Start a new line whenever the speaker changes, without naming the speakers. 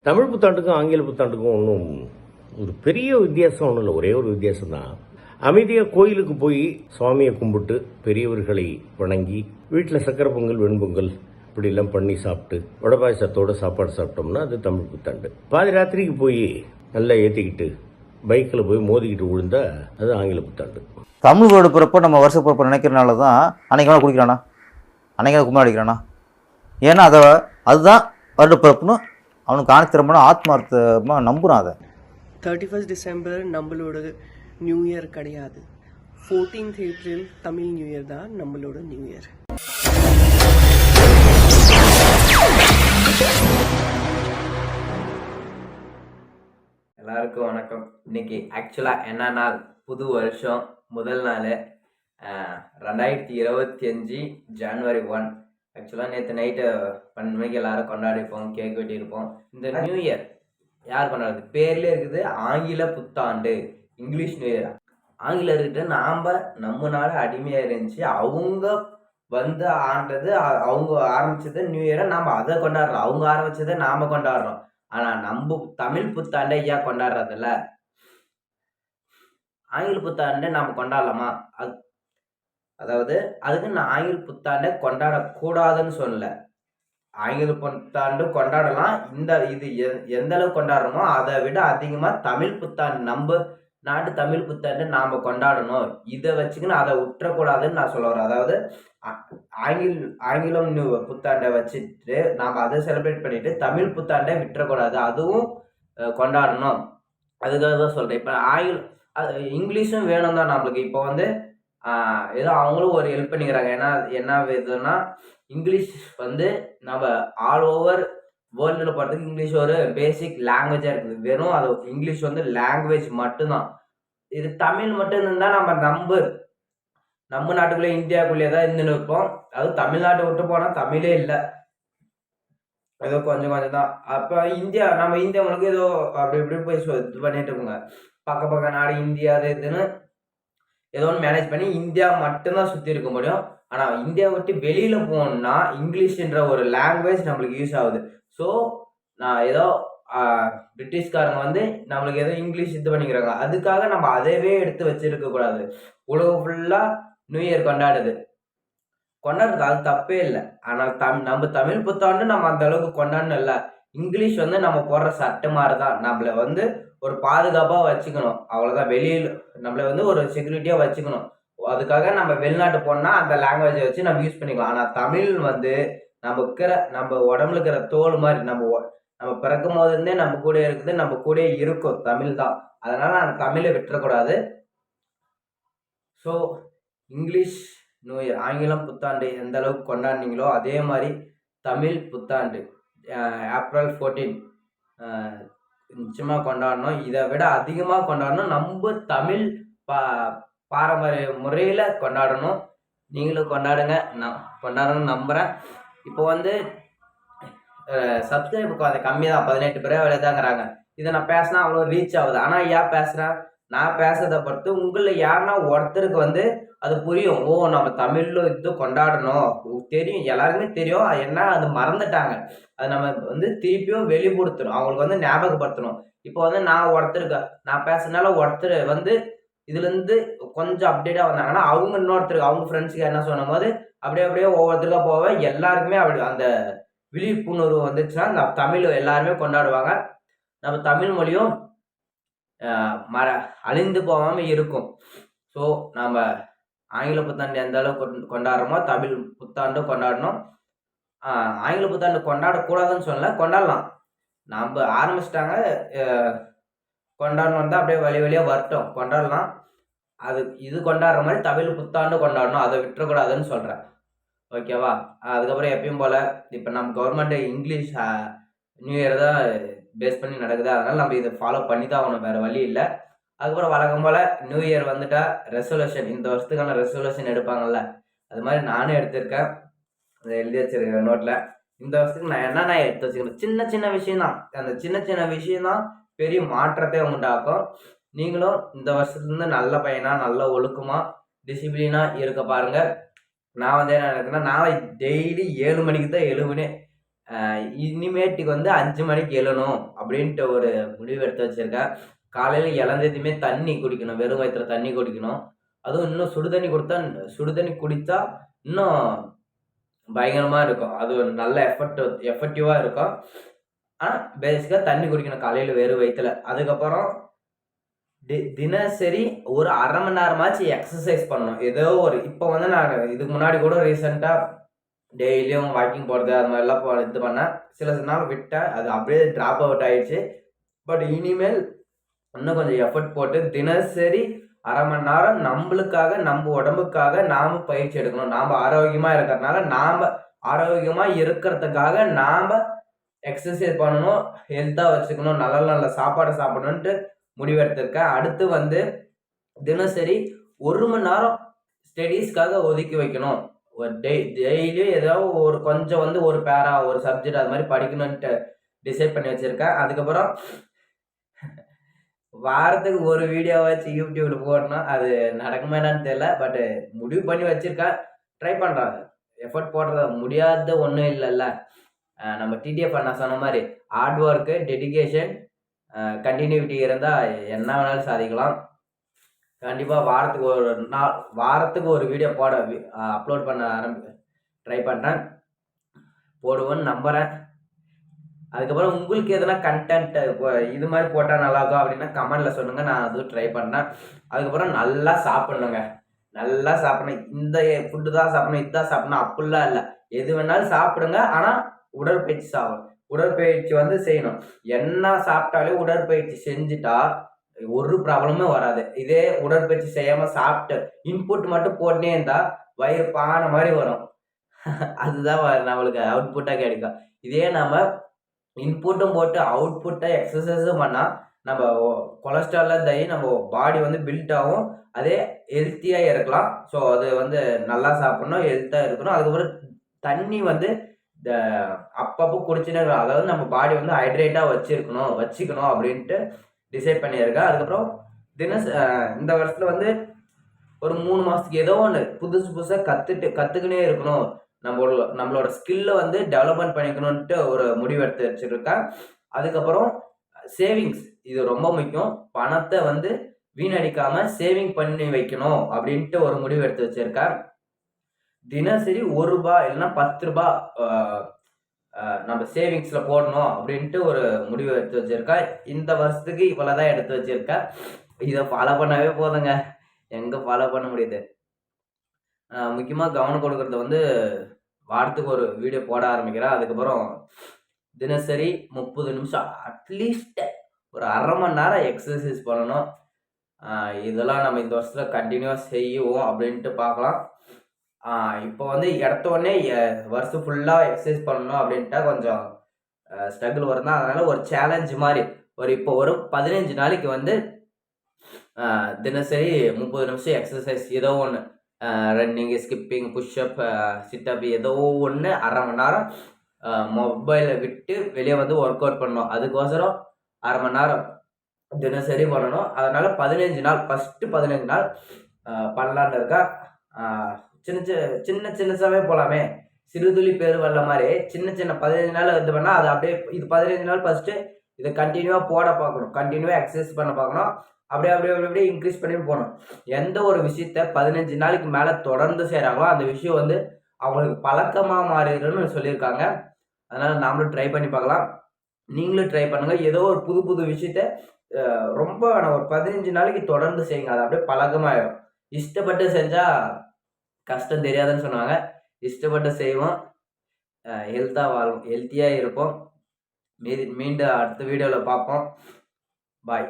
தமிழ் புத்தாண்டுக்கும் ஆங்கில புத்தாண்டுக்கும் ஒன்றும் ஒரு பெரிய வித்தியாசம் ஒன்றும் இல்லை. ஒரே ஒரு வித்தியாசம் தான். அமைதியாக கோயிலுக்கு போய் சுவாமியை கும்பிட்டு பெரியவர்களை வணங்கி வீட்டில் சக்கரை பொங்கல் வெண்பொங்கல் இப்படிலாம் பண்ணி சாப்பிட்டு வடை பாயசத்தோட சாப்பாடு சாப்பிட்டோம்னா அது தமிழ் புத்தாண்டு. பாதி ராத்திரிக்கு போய் நல்லா ஏற்றிக்கிட்டு பைக்கில் போய் மோதிக்கிட்டு விழுந்தா அது ஆங்கில புத்தாண்டு.
தமிழ் வேர்டு பிறப்போ நம்ம வருஷ பிறப்போ நினைக்கிறனால தான் அன்னைக்கு வேணா குடிக்கிறானா, அன்னைக்கு கும்பிட அடிக்கிறானா. ஏன்னா அதுதான் வருட பிறப்புன்னு அவனுக்கு ஆணித்திரமான ஆத்மார்த்தமாக நம்புகிறான். அதை
31st டிசம்பர் நம்மளோட நியூ இயர் கிடையாது. 14th April Tamil new year தான் நம்மளோட நியூ இயர்.
எல்லாருக்கும் வணக்கம். இன்னைக்கு ஆக்சுவலாக என்ன நாள்? புது வருஷம் முதல் நாள் 2025 ஜனவரி 1. ஆக்சுவலாக நேற்று நைட்டு 12 மணிக்கு எல்லாரும் கொண்டாடிருப்போம், கேக் வெட்டியிருப்போம். இந்த நியூ இயர் யார் கொண்டாடுறது? பேர்லேயே இருக்குது ஆங்கில புத்தாண்டு, இங்கிலீஷ் நியூ இயர். ஆங்கிலர்கிட்ட நம்ம நாடு அடிமையாக இருந்துச்சு. அவங்க வந்து ஆண்டது, அவங்க ஆரம்பிச்சது நியூ இயரை நாம் அதை கொண்டாடுறோம். அவங்க ஆரம்பிச்சதை நாம் கொண்டாடுறோம். ஆனால் நம்ம தமிழ் புத்தாண்டை ஏன் கொண்டாடுறதில்ல? ஆங்கில புத்தாண்டை நாம் கொண்டாடலாமா? அதாவது அதுக்கு நான் ஆங்கில புத்தாண்டை கொண்டாடக்கூடாதுன்னு சொல்லலை. ஆங்கில புத்தாண்டு கொண்டாடலாம். இது எந்த அளவுக்கு கொண்டாடுறோமோ அதை விட அதிகமாக தமிழ் புத்தாண்டு, நம்ம நாட்டு தமிழ் புத்தாண்டு நாம் கொண்டாடணும். இதை வச்சுக்கின்னு அதை விட்டுறக்கூடாதுன்னு நான் சொல்ல வரேன். அதாவது ஆங்கிலம் புத்தாண்டை வச்சுட்டு நாம் அதை செலிப்ரேட் பண்ணிட்டு தமிழ் புத்தாண்டை விட்டுறக்கூடாது, அதுவும் கொண்டாடணும். அதுக்காக தான் சொல்கிறேன். இப்போ இங்கிலீஷும் வேணும் தான் நம்மளுக்கு. இப்போ வந்து ஏதோ அவங்களும் ஒரு ஹெல்ப் பண்ணிக்கிறாங்க. ஏன்னா என்ன இதுன்னா, இங்கிலீஷ் வந்து நம்ம ஆல் ஓவர் வேர்ல்டில் போகிறதுக்கு இங்கிலீஷ் ஒரு பேசிக் லாங்குவேஜாக இருக்குது. வெறும் அது இங்கிலீஷ் வந்து லாங்குவேஜ் மட்டும்தான். இது தமிழ் மட்டும் இருந்தால் நம்ம நாட்டுக்குள்ளே இந்தியாவுக்குள்ளேயே தான் இருந்துன்னு இருப்போம். அதுவும் தமிழ்நாட்டை விட்டு போனால் தமிழே இல்லை, ஏதோ கொஞ்சம் தான். அப்போ நம்ம இந்தியா முழுக்க ஏதோ அப்படி இப்படி போய் இது பண்ணிட்டு இருக்கோங்க. பக்க நாடு இந்தியா அது இதுன்னு ஏதோ ஒன்று மேனேஜ் பண்ணி இந்தியா மட்டும்தான் சுற்றி இருக்க முடியும். ஆனால் இந்தியாவை விட்டு வெளியில் போகணுன்னா இங்கிலீஷ்ன்ற ஒரு லாங்குவேஜ் நம்மளுக்கு யூஸ் ஆகுது. ஸோ நான் ஏதோ பிரிட்டிஷ்காரங்க வந்து நம்மளுக்கு ஏதோ இங்கிலீஷ் இது பண்ணிக்கிறாங்க. அதுக்காக நம்ம அதவே எடுத்து வச்சிருக்கக்கூடாது. உலகம் ஃபுல்லாக நியூ இயர் கொண்டாடுறது அது தப்பே இல்லை. ஆனால் நம்ம தமிழ் புத்தாண்டு நம்ம அந்த அளவுக்கு கொண்டாடணும் இல்லை. இங்கிலீஷ் வந்து நம்ம போடுற சட்டை மாதிரி தான். நம்மளை வந்து ஒரு பாதுகாப்பாக வச்சுக்கணும், அவ்வளோதான். வெளியில் நம்மளை வந்து ஒரு செக்யூரிட்டியாக வச்சுக்கணும். அதுக்காக நம்ம வெளிநாட்டு போனால் அந்த லாங்குவேஜை வச்சு நம்ம யூஸ் பண்ணிக்கலாம். ஆனால் தமிழ் வந்து நம்ம உடம்புல இருக்கிற தோல் மாதிரி. நம்ம பிறக்கும் போது இருந்தே நம்ம கூட இருக்குது, நம்ம கூட இருக்கும் தமிழ் தான். அதனால் அந்த தமிழை விட்டுறக்கூடாது. ஸோ இங்கிலீஷ் நியூ இயர், ஆங்கிலம் புத்தாண்டு எந்த அளவுக்கு கொண்டாடினீங்களோ அதே மாதிரி தமிழ் புத்தாண்டு ஏப்ரல் 14 நிச்சயமாக கொண்டாடணும். இதை விட அதிகமாக கொண்டாடணும். நம்ம தமிழ் பாரம்பரிய முறையில் கொண்டாடணும். நீங்களும் கொண்டாடுங்க, நான் கொண்டாடணும்னு நம்புகிறேன். இப்போ வந்து சப்ஸ்கிரைபுக்கு அது கம்மி தான், 18 பேர் விளையாதாங்கிறாங்க. இதை நான் பேசினா அவ்வளோ ரீச் ஆகுது. ஆனால் ஏன் பேசுகிறேன்? நான் பேசுறதை பொறுத்து உங்களில் யாருன்னா ஒருத்தருக்கு வந்து அது புரியும். ஓ, நம்ம தமிழில் இது கொண்டாடணும் தெரியும், எல்லாருக்குமே தெரியும். என்ன அது மறந்துட்டாங்க. அது நம்ம வந்து திருப்பியும் வெளிப்படுத்தணும், அவங்களுக்கு வந்து ஞாபகப்படுத்தணும். இப்போ வந்து நான் பேசுறதுனால ஒருத்தர் வந்து இதுலேருந்து கொஞ்சம் அப்டேட்டாக வந்தாங்கன்னா அவங்க இன்னொருத்தருக்கு, அவங்க ஃப்ரெண்ட்ஸுக்கு என்ன சொன்னும் போது அப்படியே ஒவ்வொருத்தருக்கா போவேன். எல்லாருக்குமே அப்படி அந்த விழிப்புணர்வு வந்துச்சுன்னா நம்ம தமிழ் எல்லாருமே கொண்டாடுவாங்க. நம்ம தமிழ் மொழியும் அழிந்து போகாமல் இருக்கும். ஸோ நம்ம ஆங்கில புத்தாண்டு எந்த அளவுக்கு கொண்டாடுறோமோ தமிழ் புத்தாண்டு கொண்டாடணும். ஆங்கில புத்தாண்டு கொண்டாடக்கூடாதுன்னு சொல்லலை, கொண்டாடலாம். நம்ம ஆரம்பிச்சிட்டாங்க, கொண்டாடணும் தான் அப்படியே வழியாக வரட்டும், கொண்டாடலாம். இது கொண்டாடுற மாதிரி தமிழ் புத்தாண்டு கொண்டாடணும், அதை விட்டுறக்கூடாதுன்னு சொல்கிறேன். ஓகேவா? அதுக்கப்புறம் எப்பயும் போல் இப்போ நம்ம கவர்மெண்ட் இங்கிலீஷ் நியூ இயர் தான் பேஸ் பண்ணி நடக்குது. அதனால் நம்ம இதை ஃபாலோ பண்ணி தான் ஆகணும், வேறு வழி இல்லை. அதுக்கப்புறம் வழக்கம் போல் நியூ இயர் வந்துட்டால் ரெசல்யூஷன், இந்த வருஷத்துக்கான ரெசல்யூஷன் எடுப்பாங்கள்ல, அது மாதிரி நானும் எடுத்திருக்கேன். அதை எழுதி வச்சிருக்கேன் நோட்டில். இந்த வருஷத்துக்கு நான் என்னென்ன எடுத்து வச்சுக்கிறேன்? சின்ன விஷயம்தான். அந்த சின்ன விஷயம்தான் பெரிய மாற்றத்தை உண்டாக்கும். நீங்களும் இந்த வருஷத்துலேருந்து நல்ல பையனாக, நல்ல ஒழுக்கமாக, டிசிப்ளினாக இருக்க பாருங்கள். நான் வந்து என்ன நினைக்கிறேன்னா, நான் டெய்லி 7 மணிக்கு தான் எழுவுனேன். இனிமேட்டுக்கு வந்து 5 மணிக்கு எழணும் அப்படின்ட்டு ஒரு முடிவு எடுத்து வச்சிருக்கேன். காலையில் இழந்ததுமே தண்ணி குடிக்கணும், வெறும் வயிற்றுல தண்ணி குடிக்கணும். அதுவும் இன்னும் சுடுதண்ணி குடித்தா இன்னும் பயங்கரமாக இருக்கும். அது ஒரு நல்ல எஃபெக்டிவாக இருக்கும். ஆனால் பேசிக்காக தண்ணி குடிக்கணும் காலையில் வெறும் வயிற்றுல. அதுக்கப்புறம் தினசரி ஒரு 1/2 மணி நேரமாச்சு எக்ஸசைஸ் பண்ணணும். ஏதோ ஒரு இப்போ வந்து நான் இதுக்கு முன்னாடி கூட ரீசெண்டாக டெய்லியும் வாக்கிங் போகிறது அது மாதிரிலாம் இது பண்ணேன். சில நாள் விட்டேன், அது அப்படியே ட்ராப் அவுட் ஆயிடுச்சு. பட் இனிமேல் இன்னும் கொஞ்சம் எஃபர்ட் போட்டு தினசரி 1/2 மணி நேரம் நம்மளுக்காக, நம்ம உடம்புக்காக நாம் பயிற்சி எடுக்கணும். நாம் ஆரோக்கியமாக இருக்கிறதுனால, நாம் ஆரோக்கியமாக இருக்கிறதுக்காக நாம் எக்ஸசைஸ் பண்ணணும், ஹெல்த்தாக வச்சுக்கணும், நல்ல நல்ல சாப்பாடு சாப்பிடணுன்ட்டு முடிவெடுத்திருக்கேன். அடுத்து வந்து தினசரி 1 மணி நேரம் ஸ்டடீஸ்க்காக ஒதுக்கி வைக்கணும். ஒரு டெய்லியும் ஏதாவது ஒரு கொஞ்சம் வந்து ஒரு பேரா ஒரு சப்ஜெக்ட் அது மாதிரி படிக்கணுன்ட்டு டிசைட் பண்ணி வச்சுருக்கேன். அதுக்கப்புறம் வாரத்துக்கு ஒரு வீடியோவாச்சும் யூடியூப்ல போடணும். அது நடக்குமா என்னன்னு தெரியல. பட்டு முடிவு பண்ணி வச்சுருக்கேன், ட்ரை பண்ணுறாங்க. எஃபர்ட் போடுறது முடியாத ஒன்றும் இல்லைல்ல. நம்ம டிடிஎஃப் அண்ணா சொன்ன மாதிரி ஹார்ட் ஒர்க்கு, டெடிகேஷன், கண்டினியூட்டி இருந்தால் என்ன வேணாலும் சாதிக்கலாம். கண்டிப்பாக வாரத்துக்கு ஒரு வீடியோ அப்லோட் பண்ண ட்ரை பண்ணுறேன், போடுவேன்னு நம்புகிறேன். அதுக்கப்புறம் உங்களுக்கு எதனா கண்டென்ட் இது மாதிரி போட்டால் நல்லாயிருக்கும் அப்படின்னா கமெண்டில் சொல்லுங்கள், நான் அதுவும் ட்ரை பண்ணேன். அதுக்கப்புறம் நல்லா சாப்பிட்ணுங்க, நல்லா சாப்பிடணும். இந்த ஃபுட்டு தான் சாப்பிடணும், இதுதான் சாப்பிடணும் அப்படிலாம் இல்லை. எது வேணாலும் சாப்பிடுங்க, ஆனால் உடற்பயிற்சி வந்து செய்யணும். என்ன சாப்பிட்டாலே உடற்பயிற்சி செஞ்சுட்டா ஒரு ப்ராப்ளமும் வராது. இதே உடற்பயிற்சி செய்யாமல் சாப்பிட்டு இன்புட் மட்டும் போட்டுனே இருந்தால் வயிறு பானை மாதிரி வரும். அதுதான் நம்மளுக்கு அவுட்புட்டாக கிடைக்கும். இதே நம்ம இன்புட்டும் போட்டு அவுட்புட்டை எக்ஸசைஸும் பண்ணால் நம்ம கொலஸ்ட்ரால்லாம் தயி நம்ம பாடி வந்து பில்ட் ஆகும், அதே ஹெல்த்தியாக இருக்கலாம். ஸோ அது வந்து நல்லா சாப்பிட்ணும், ஹெல்த்தாக இருக்கணும். அதுக்கப்புறம் தண்ணி வந்து அப்பப்போ குடிச்சுனே இருக்கணும். அதாவது நம்ம பாடி வந்து ஹைட்ரேட்டாக வச்சுக்கணும் அப்படின்ட்டு டிசைட் பண்ணியிருக்கேன். அதுக்கப்புறம் இந்த வருஷத்தில் வந்து ஒரு 3 மாதத்துக்கு ஏதோ ஒன்று புதுசாக கற்றுக்கினே இருக்கணும், நம்மளோட ஸ்கில்லை வந்து டெவலப்மெண்ட் பண்ணிக்கணுன்ட்டு ஒரு முடிவு எடுத்து வச்சுருக்கேன். அதுக்கப்புறம் சேவிங்ஸ், இது ரொம்ப முக்கியம். பணத்தை வந்து வீணடிக்காமல் சேவிங் பண்ணி வைக்கணும் அப்படின்ட்டு ஒரு முடிவு எடுத்து வச்சுருக்கேன். தினசரி ₹1 இல்லைன்னா ₹10 நம்ம சேவிங்ஸில் போடணும் அப்படின்ட்டு ஒரு முடிவு எடுத்து வச்சுருக்கேன். இந்த வருஷத்துக்கு இவ்வளோ தான் எடுத்து வச்சுருக்கேன். இதை ஃபாலோ பண்ணவே போதுங்க, எங்கே ஃபாலோ பண்ண முடியுது. முக்கியமாக கவனம் கொடுக்கறது வந்து வாரத்துக்கு ஒரு வீடியோ போட ஆரம்பிக்கிறேன். அதுக்கப்புறம் தினசரி 30 நிமிஷம் அட்லீஸ்ட் ஒரு 1/2 மணி நேரம் எக்ஸசைஸ் பண்ணணும். இதெல்லாம் நம்ம இந்த வருஷத்தில் கண்டினியூவாக செய்வோம் அப்படின்ட்டு பார்க்கலாம். இப்போ வந்து உடனே வருஷம் ஃபுல்லாக எக்ஸசைஸ் பண்ணணும் அப்படின்ட்டா கொஞ்சம் ஸ்ட்ரகிள் வரும் தான். அதனால் ஒரு சேலஞ்சு மாதிரி இப்போ ஒரு 15 நாளைக்கு வந்து தினசரி 30 நிமிஷம் எக்ஸசைஸ் ஏதோ ஒன்று, ரன்னிங்கு, ஸ்கிப்பிங், புஷ்அப், சிட்டப் ஏதோ ஒன்று 1/2 மணி நேரம் மொபைலை விட்டு வெளியே வந்து ஒர்க் அவுட் பண்ணணும். அதுக்கோசரம் 1/2 மணி நேரம் தினசரி பண்ணணும். அதனால் 15 நாள், ஃபஸ்ட்டு 15 நாள் பண்ணலான்னு இருக்கா. சின்னசாவே போகலாமே, சிறுதுளி பெருவெள்ள மாதிரி சின்ன 15 நாள் இது பண்ணால் அது அப்படியே இது 15 நாள் ஃபஸ்ட்டு இதை கண்டினியூவாக போட பார்க்கணும், கண்டினியூவாக எக்ஸசைஸ் பண்ண பார்க்கணும். அப்படியே இன்க்ரீஸ் பண்ணி போகணும். எந்த ஒரு விஷயத்த 15 நாளைக்கு மேலே தொடர்ந்து செய்கிறாங்களோ அந்த விஷயம் வந்து அவங்களுக்கு பழக்கமாக மாறிடுன்னு சொல்லியிருக்காங்க. அதனால் நாமளும் ட்ரை பண்ணி பார்க்கலாம், நீங்களும் ட்ரை பண்ணுங்கள். ஏதோ ஒரு புது விஷயத்த ரொம்ப ஒரு 15 நாளைக்கு தொடர்ந்து செய்யுங்க, அது அப்படியே பழக்கமாயிடும். இஷ்டப்பட்டு செஞ்சால் கஷ்டம் தெரியாதுன்னு சொன்னாங்க. இஷ்டப்பட்டு செய்வோம், ஹெல்த்தியாக இருப்போம். மீண்டும் அடுத்த வீடியோவில் பார்ப்போம். பாய்.